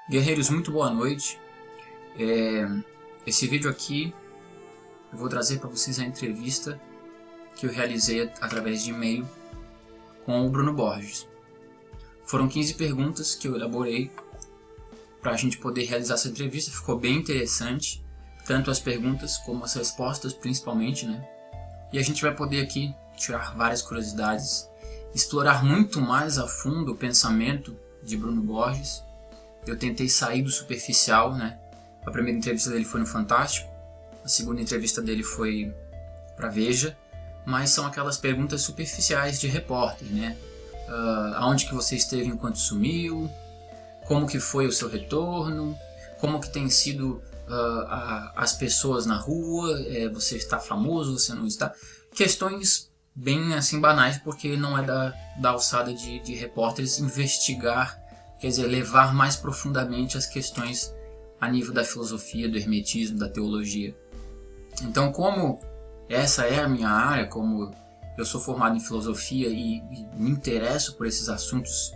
Guerreiros, muito boa noite. Esse vídeo aqui eu vou trazer para vocês a entrevista que eu realizei através de e-mail com o Bruno Borges. Foram 15 perguntas que eu elaborei para a gente poder realizar essa entrevista. Ficou bem interessante, tanto as perguntas como as respostas principalmente, né? E a gente vai poder aqui tirar várias curiosidades, explorar muito mais a fundo o pensamento de Bruno Borges. Eu tentei sair do superficial, né? A primeira entrevista dele foi no Fantástico, a segunda entrevista dele foi para Veja, mas são aquelas perguntas superficiais de repórter, né? Aonde que você esteve enquanto sumiu? Como que foi o seu retorno? Como que tem sido as pessoas na rua? Você está famoso? Você não está? Questões bem assim banais, porque não é da alçada de repórteres investigar, quer dizer, levar mais profundamente as questões a nível da filosofia, do hermetismo, da teologia. Então, como essa é a minha área, como eu sou formado em filosofia e me interesso por esses assuntos,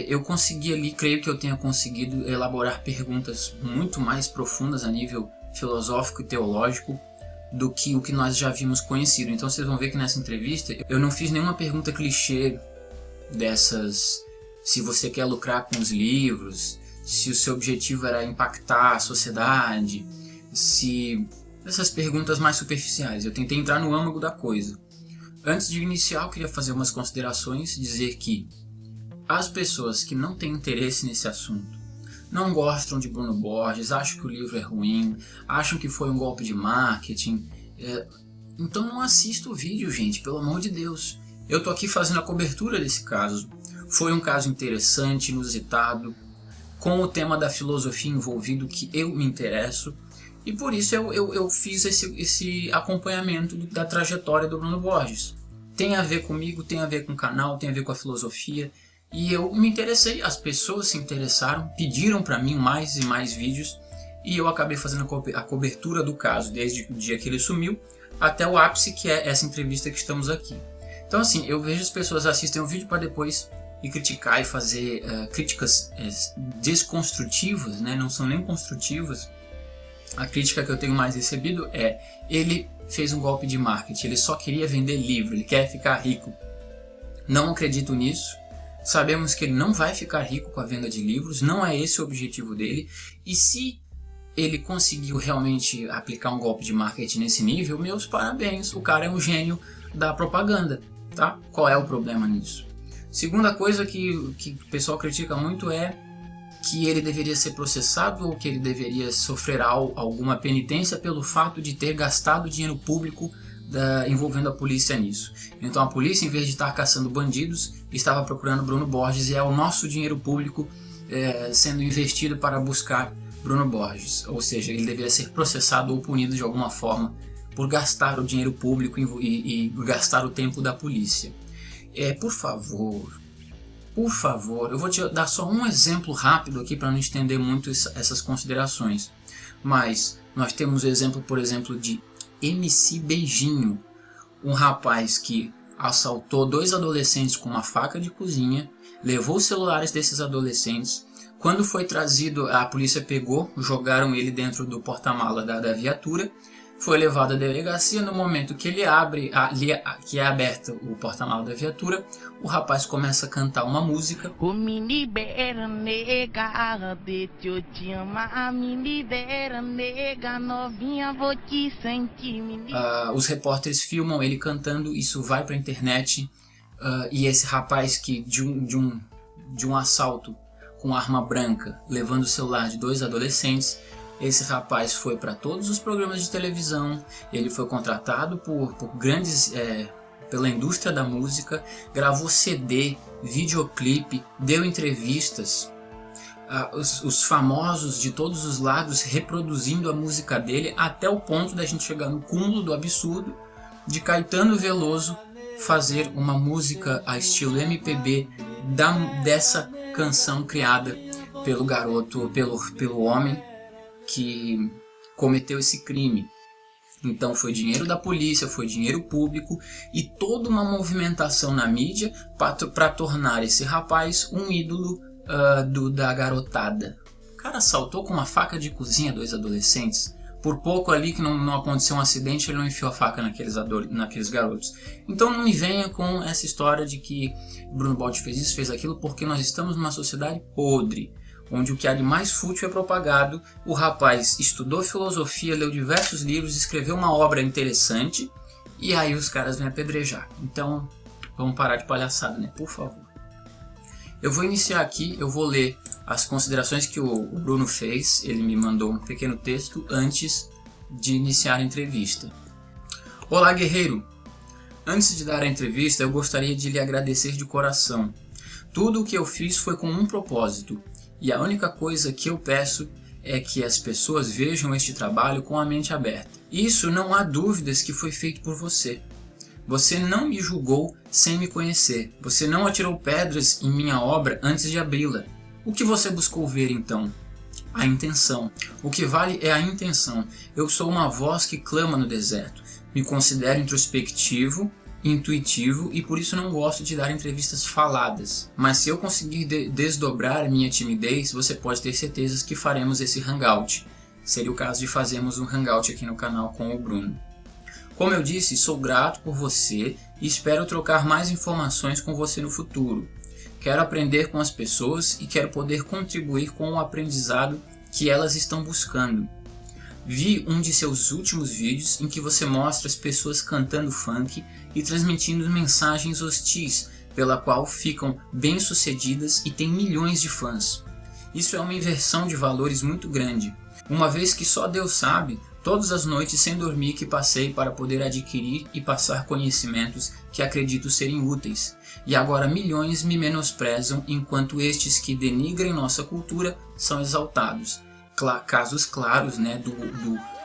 eu consegui ali, creio que eu tenha conseguido elaborar perguntas muito mais profundas a nível filosófico e teológico do que o que nós já vimos conhecido. Então vocês vão ver que nessa entrevista eu não fiz nenhuma pergunta clichê dessas, se você quer lucrar com os livros, se o seu objetivo era impactar a sociedade, se essas perguntas mais superficiais. Eu tentei entrar no âmago da coisa. Antes de iniciar, eu queria fazer umas considerações, dizer que as pessoas que não têm interesse nesse assunto, não gostam de Bruno Borges, acham que o livro é ruim, acham que foi um golpe de marketing, então não assista o vídeo, gente, pelo amor de Deus. Eu tô aqui fazendo a cobertura desse caso. Foi um caso interessante, inusitado, com o tema da filosofia envolvido, que eu me interesso, e por isso eu fiz esse acompanhamento da trajetória do Bruno Borges. Tem a ver comigo, tem a ver com o canal, tem a ver com a filosofia, e eu me interessei, as pessoas se interessaram, pediram para mim mais e mais vídeos, e eu acabei fazendo a cobertura do caso, desde o dia que ele sumiu até o ápice, que é essa entrevista que estamos aqui. Então assim, eu vejo as pessoas assistem o vídeo para depois e criticar e fazer críticas desconstrutivas, né? Não são nem construtivas. A crítica que eu tenho mais recebido é: ele fez um golpe de marketing, ele só queria vender livro, ele quer ficar rico. Não acredito nisso. Sabemos que ele não vai ficar rico com a venda de livros, não é esse o objetivo dele. E se ele conseguiu realmente aplicar um golpe de marketing nesse nível, meus parabéns, o cara é um gênio da propaganda, tá? Qual é o problema nisso? Segunda coisa que o pessoal critica muito é que ele deveria ser processado ou que ele deveria sofrer alguma penitência pelo fato de ter gastado dinheiro público envolvendo a polícia nisso. Então a polícia, em vez de estar caçando bandidos, estava procurando Bruno Borges, e é o nosso dinheiro público sendo investido para buscar Bruno Borges. Ou seja, ele deveria ser processado ou punido de alguma forma por gastar o dinheiro público e gastar o tempo da polícia. Por favor, eu vou te dar só um exemplo rápido aqui para não estender muito essas considerações. Mas nós temos o exemplo, por exemplo, de MC Beijinho, um rapaz que assaltou 2 adolescentes com uma faca de cozinha, levou os celulares desses adolescentes. Quando foi trazido, a polícia pegou, jogaram ele dentro do porta-mala da viatura, foi levado à delegacia. No momento que ele abre, que é aberta o porta-mala da viatura, o rapaz começa a cantar uma música. O me libera, nega, deixa eu te amar, me libera, nega, novinha, vou te sentir, os repórteres filmam ele cantando, isso vai para a internet, e esse rapaz que de um assalto com arma branca, levando o celular de 2 adolescentes, esse rapaz foi para todos os programas de televisão, ele foi contratado por grandes, pela indústria da música, gravou CD, videoclipe, deu entrevistas, os famosos de todos os lados reproduzindo a música dele, até o ponto da gente chegar no cúmulo do absurdo de Caetano Veloso fazer uma música a estilo MPB dessa canção criada pelo garoto, pelo homem que cometeu esse crime. Então foi dinheiro da polícia, foi dinheiro público e toda uma movimentação na mídia para tornar esse rapaz um ídolo da garotada. cara assaltou com uma faca de cozinha 2 adolescentes. Por pouco ali que não aconteceu um acidente, ele não enfiou a faca naqueles garotos. Então não me venha com essa história de que Bruno Baldi fez isso, fez aquilo, porque nós estamos numa sociedade podre, onde o que há de mais fútil é propagado. O rapaz estudou filosofia, leu diversos livros, escreveu uma obra interessante, e aí os caras vêm apedrejar. Então, vamos parar de palhaçada, né? Por favor. Eu vou iniciar aqui, eu vou ler as considerações que o Bruno fez. Ele me mandou um pequeno texto antes de iniciar a entrevista. Olá, guerreiro! Antes de dar a entrevista, eu gostaria de lhe agradecer de coração. Tudo o que eu fiz foi com um propósito, e a única coisa que eu peço é que as pessoas vejam este trabalho com a mente aberta. Isso não há dúvidas que foi feito por você. Você não me julgou sem me conhecer. Você não atirou pedras em minha obra antes de abri-la. O que você buscou ver então? A intenção. O que vale é a intenção. Eu sou uma voz que clama no deserto. Me considero introspectivo, intuitivo e por isso não gosto de dar entrevistas faladas. Mas se eu conseguir desdobrar minha timidez, você pode ter certeza que faremos esse hangout. Seria o caso de fazermos um hangout aqui no canal com o Bruno. Como eu disse, sou grato por você e espero trocar mais informações com você no futuro. Quero aprender com as pessoas e quero poder contribuir com o aprendizado que elas estão buscando. Vi um de seus últimos vídeos em que você mostra as pessoas cantando funk e transmitindo mensagens hostis, pela qual ficam bem-sucedidas e têm milhões de fãs. Isso é uma inversão de valores muito grande, uma vez que só Deus sabe todas as noites sem dormir que passei para poder adquirir e passar conhecimentos que acredito serem úteis. E agora milhões me menosprezam enquanto estes que denigrem nossa cultura são exaltados. Casos claros, né,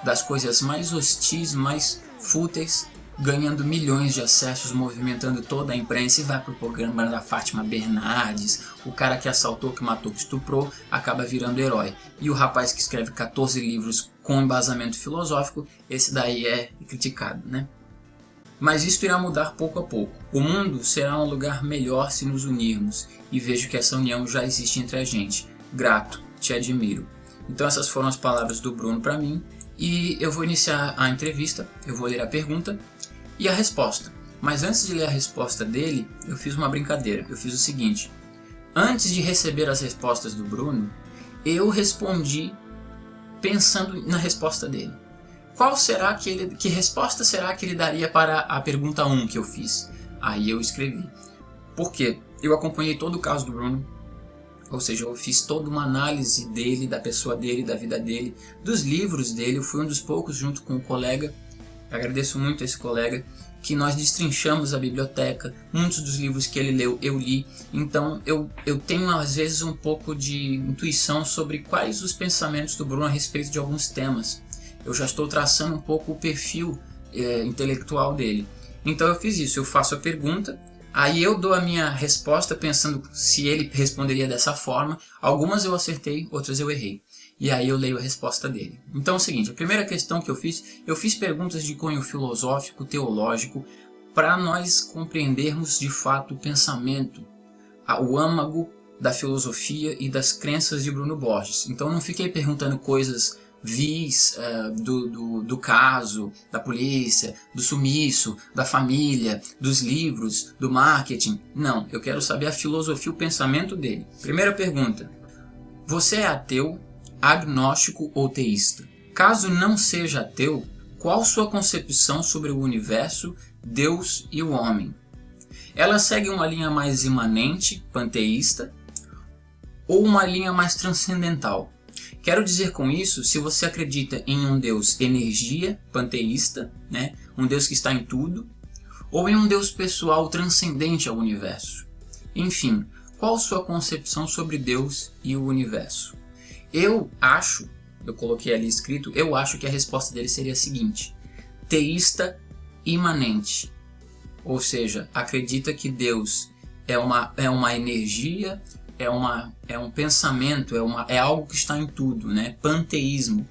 das coisas mais hostis, mais fúteis, ganhando milhões de acessos, movimentando toda a imprensa, e vai pro programa da Fátima Bernardes. O cara que assaltou, que matou, que estuprou, acaba virando herói. E o rapaz que escreve 14 livros com embasamento filosófico, esse daí é criticado, né? Mas isso irá mudar pouco a pouco. O mundo será um lugar melhor se nos unirmos, e vejo que essa união já existe entre a gente. Grato, te admiro. Então essas foram as palavras do Bruno para mim, e eu vou iniciar a entrevista, eu vou ler a pergunta e a resposta. Mas antes de ler a resposta dele, eu fiz uma brincadeira. Eu fiz o seguinte: antes de receber as respostas do Bruno, eu respondi pensando na resposta dele. Que resposta será que ele daria para a pergunta 1 que eu fiz? Aí eu escrevi. Por quê? Eu acompanhei todo o caso do Bruno, ou seja, eu fiz toda uma análise dele, da pessoa dele, da vida dele, dos livros dele. Eu fui um dos poucos, junto com um colega, agradeço muito a esse colega, que nós destrinchamos a biblioteca. Muitos dos livros que ele leu, eu li. Então eu tenho às vezes um pouco de intuição sobre quais os pensamentos do Bruno a respeito de alguns temas. Eu já estou traçando um pouco o perfil intelectual dele. Então eu fiz isso, eu faço a pergunta, aí eu dou a minha resposta pensando se ele responderia dessa forma. Algumas eu acertei, outras eu errei. E aí eu leio a resposta dele. Então é o seguinte, a primeira questão que eu fiz perguntas de cunho filosófico, teológico, para nós compreendermos de fato o pensamento, o âmago da filosofia e das crenças de Bruno Borges. Então não fiquei perguntando coisas vis do caso, da polícia, do sumiço, da família, dos livros, do marketing. Não, eu quero saber a filosofia, o pensamento dele. Primeira pergunta: você é ateu, agnóstico ou teísta? Caso não seja ateu, qual sua concepção sobre o universo, Deus e o homem? Ela segue uma linha mais imanente, panteísta, ou uma linha mais transcendental? Quero dizer com isso, se você acredita em um Deus energia, panteísta, né, um Deus que está em tudo, ou em um Deus pessoal transcendente ao universo. Enfim, qual sua concepção sobre Deus e o universo? Eu coloquei ali escrito, eu acho que a resposta dele seria a seguinte: teísta imanente. Ou seja, acredita que Deus é uma energia, é um pensamento, é algo que está em tudo, né? Panteísmo,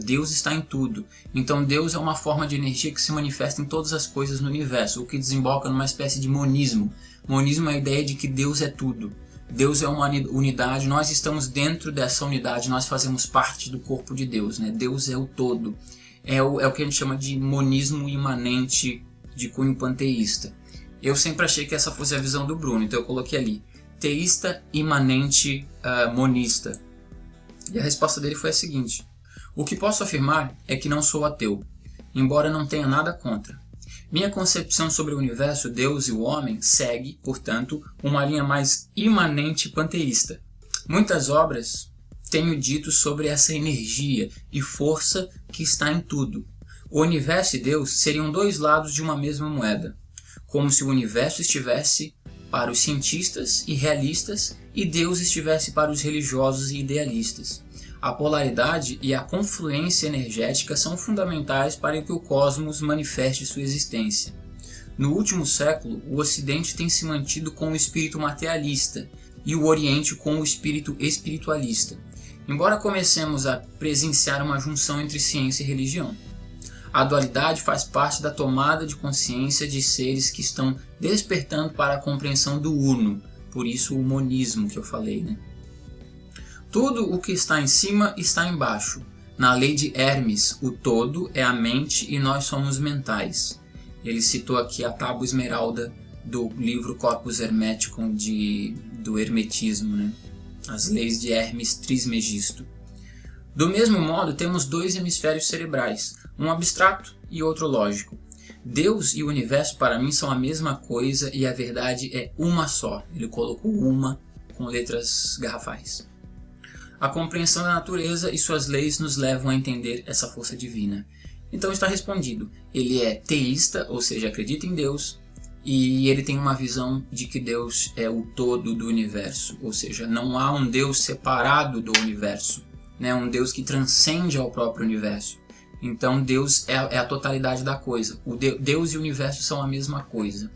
Deus está em tudo. Então Deus é uma forma de energia que se manifesta em todas as coisas no universo, o que desemboca numa espécie de monismo. Monismo é a ideia de que Deus é tudo. Deus é uma unidade, nós estamos dentro dessa unidade, nós fazemos parte do corpo de Deus, né? Deus é o todo. É o que a gente chama de monismo imanente de cunho panteísta. Eu sempre achei que essa fosse a visão do Bruno, então eu coloquei ali, teísta imanente monista. E a resposta dele foi a seguinte: o que posso afirmar é que não sou ateu, embora não tenha nada contra. Minha concepção sobre o universo, Deus e o homem segue, portanto, uma linha mais imanente panteísta. Muitas obras tenho dito sobre essa energia e força que está em tudo. O universo e Deus seriam dois lados de uma mesma moeda, como se o universo estivesse para os cientistas e realistas e Deus estivesse para os religiosos e idealistas. A polaridade e a confluência energética são fundamentais para que o cosmos manifeste sua existência. No último século, o Ocidente tem se mantido com o espírito materialista e o Oriente com o espírito espiritualista, embora comecemos a presenciar uma junção entre ciência e religião. A dualidade faz parte da tomada de consciência de seres que estão despertando para a compreensão do uno, por isso o monismo que eu falei, né? Tudo o que está em cima está embaixo. Na lei de Hermes, o todo é a mente e nós somos mentais. Ele citou aqui a tábua esmeralda do livro Corpus Hermeticum do Hermetismo, né? As leis de Hermes Trismegisto. Do mesmo modo, temos dois hemisférios cerebrais, um abstrato e outro lógico. Deus e o universo para mim são a mesma coisa e a verdade é uma só. Ele colocou uma com letras garrafais. A compreensão da natureza e suas leis nos levam a entender essa força divina. Então está respondido. Ele é teísta, ou seja, acredita em Deus, e ele tem uma visão de que Deus é o todo do universo, ou seja, não há um Deus separado do universo, né? Um Deus que transcende ao próprio universo. Então Deus é a totalidade da coisa. Deus e o universo são a mesma coisa.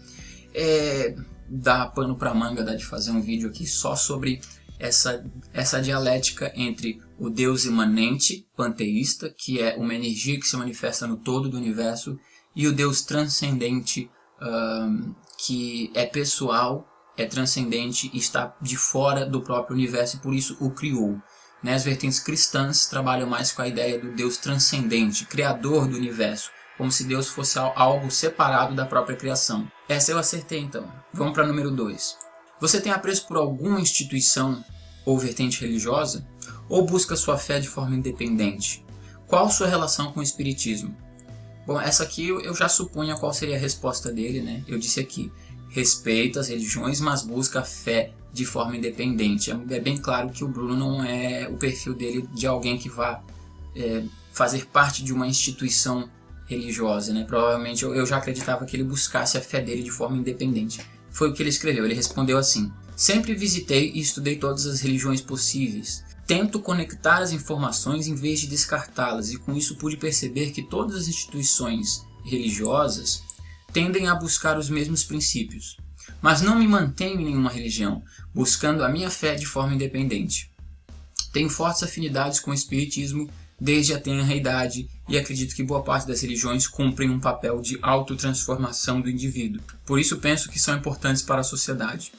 Dá pano para manga, dá de fazer um vídeo aqui só sobre essa dialética entre o Deus imanente, panteísta, que é uma energia que se manifesta no todo do universo, e o Deus transcendente, que é pessoal, é transcendente e está de fora do próprio universo e por isso o criou. As vertentes cristãs trabalham mais com a ideia do Deus transcendente, criador do universo, como se Deus fosse algo separado da própria criação. Essa eu acertei então. Vamos para número 2. Você tem apreço por alguma instituição ou vertente religiosa? Ou busca sua fé de forma independente? Qual sua relação com o espiritismo? Bom, essa aqui eu já supunha qual seria a resposta dele, né? Eu disse aqui, respeita as religiões, mas busca a fé de forma independente. É bem claro que o Bruno não é o perfil dele de alguém que vá fazer parte de uma instituição religiosa, né? Provavelmente eu já acreditava que ele buscasse a fé dele de forma independente. Foi o que ele escreveu, ele respondeu assim: sempre visitei e estudei todas as religiões possíveis. Tento conectar as informações em vez de descartá-las, e com isso pude perceber que todas as instituições religiosas tendem a buscar os mesmos princípios. Mas não me mantenho em nenhuma religião, buscando a minha fé de forma independente. Tenho fortes afinidades com o espiritismo desde a tenra idade e acredito que boa parte das religiões cumprem um papel de autotransformação do indivíduo. Por isso penso que são importantes para a sociedade.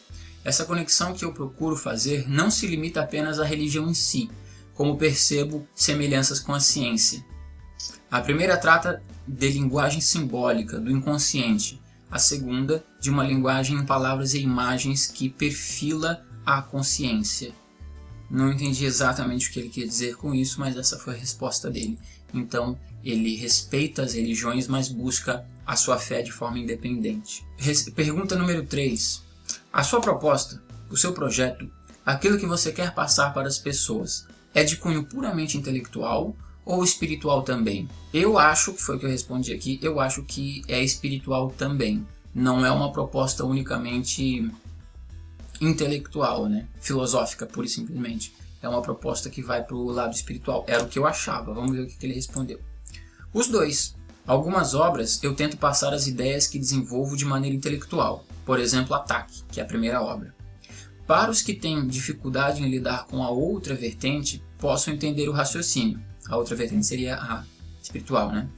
Essa conexão que eu procuro fazer não se limita apenas à religião em si, como percebo semelhanças com a ciência. A primeira trata de linguagem simbólica, do inconsciente. A segunda, de uma linguagem em palavras e imagens que perfila a consciência. Não entendi exatamente o que ele quer dizer com isso, mas essa foi a resposta dele. Então, ele respeita as religiões, mas busca a sua fé de forma independente. Pergunta número 3. A sua proposta, o seu projeto, aquilo que você quer passar para as pessoas, é de cunho puramente intelectual ou espiritual também? Eu acho, que foi o que eu respondi aqui, eu acho que é espiritual também. Não é uma proposta unicamente intelectual, né? Filosófica, pura e simplesmente. É uma proposta que vai para o lado espiritual. Era o que eu achava. Vamos ver o que ele respondeu. Os dois. Algumas obras eu tento passar as ideias que desenvolvo de maneira intelectual. Por exemplo, Ataque, que é a primeira obra. Para os que têm dificuldade em lidar com a outra vertente, posso entender o raciocínio. A outra vertente seria a espiritual, né?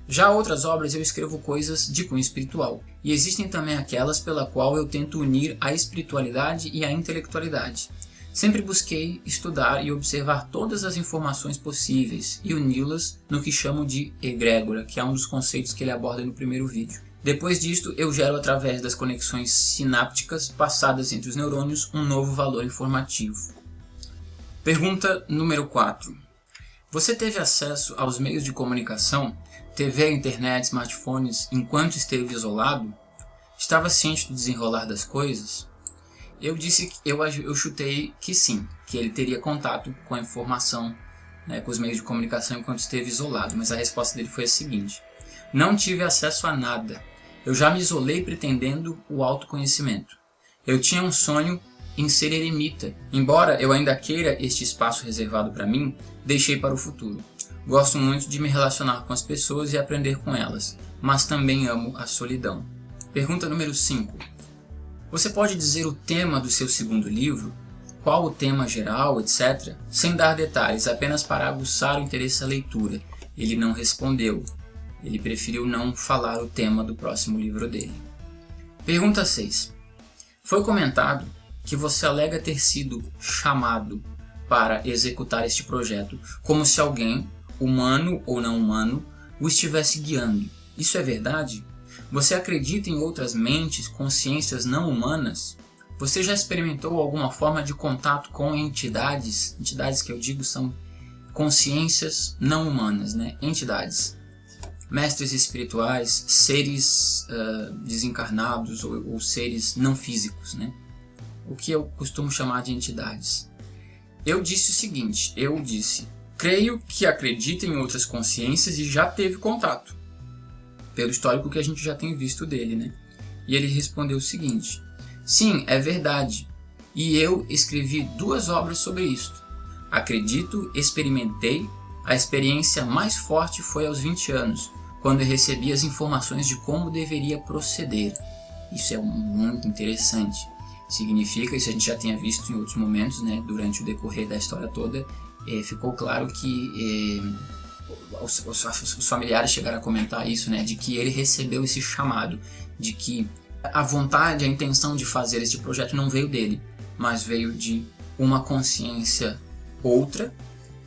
Já outras obras eu escrevo coisas de cunho espiritual, e existem também aquelas pela qual eu tento unir a espiritualidade e a intelectualidade. Sempre busquei estudar e observar todas as informações possíveis e uni-las no que chamo de egrégora, que é um dos conceitos que ele aborda no primeiro vídeo. Depois disto, eu gero através das conexões sinápticas passadas entre os neurônios um novo valor informativo. Pergunta número 4. Você teve acesso aos meios de comunicação, TV, internet, smartphones, enquanto esteve isolado? Estava ciente do desenrolar das coisas? Eu chutei que sim, que ele teria contato com a informação, com os meios de comunicação enquanto esteve isolado, mas a resposta dele foi a seguinte: não tive acesso a nada. Eu já me isolei pretendendo o autoconhecimento. Eu tinha um sonho em ser eremita. Embora eu ainda queira este espaço reservado para mim, deixei para o futuro. Gosto muito de me relacionar com as pessoas e aprender com elas, mas também amo a solidão. Pergunta número 5. Você pode dizer o tema do seu segundo livro? Qual o tema geral, etc., sem dar detalhes, apenas para aguçar o interesse da leitura. Ele não respondeu. Ele preferiu não falar o tema do próximo livro dele. Pergunta 6. Foi comentado que você alega ter sido chamado para executar este projeto, como se alguém, humano ou não humano, o estivesse guiando. Isso é verdade? Você acredita em outras mentes, consciências não humanas? Você já experimentou alguma forma de contato com entidades? Entidades que eu digo são consciências não humanas, entidades. Mestres espirituais, seres desencarnados ou seres não físicos, o que eu costumo chamar de entidades. Eu disse o seguinte, creio que acredita em outras consciências e já teve contato, pelo histórico que a gente já tem visto dele, E ele respondeu o seguinte: sim, é verdade, e eu escrevi 2 obras sobre isto. Acredito, experimentei, a experiência mais forte foi aos 20 anos, quando eu recebi as informações de como deveria proceder. Isso é muito interessante. Significa, isso a gente já tinha visto em outros momentos, durante o decorrer da história toda, ficou claro que os familiares chegaram a comentar isso, de que ele recebeu esse chamado, de que a vontade, a intenção de fazer este projeto não veio dele, mas veio de uma consciência outra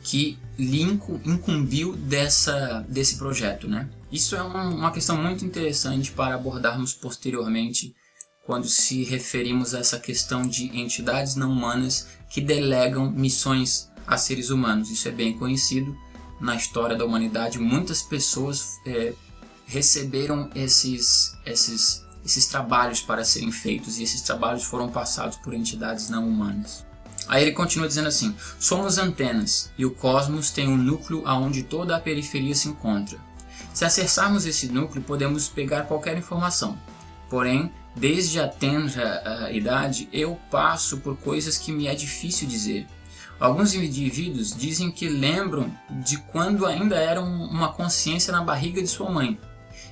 que lhe incumbiu desse projeto, Isso é uma questão muito interessante para abordarmos posteriormente, quando se referimos a essa questão de entidades não humanas que delegam missões a seres humanos. Isso é bem conhecido na história da humanidade. Muitas pessoas receberam esses trabalhos para serem feitos, e esses trabalhos foram passados por entidades não humanas. Aí ele continua dizendo assim: somos antenas, e o cosmos tem um núcleo aonde toda a periferia se encontra. Se acessarmos esse núcleo, podemos pegar qualquer informação. Porém, desde a tenra idade, eu passo por coisas que me é difícil dizer. Alguns indivíduos dizem que lembram de quando ainda eram uma consciência na barriga de sua mãe.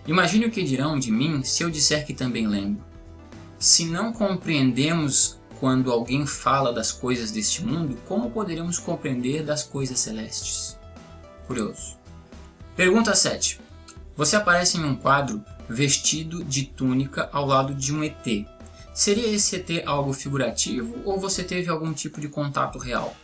Imagine o que dirão de mim se eu disser que também lembro. Se não compreendemos quando alguém fala das coisas deste mundo, como poderemos compreender das coisas celestes? Curioso. Pergunta 7. Você aparece em um quadro vestido de túnica ao lado de um ET. Seria esse ET algo figurativo ou você teve algum tipo de contato real?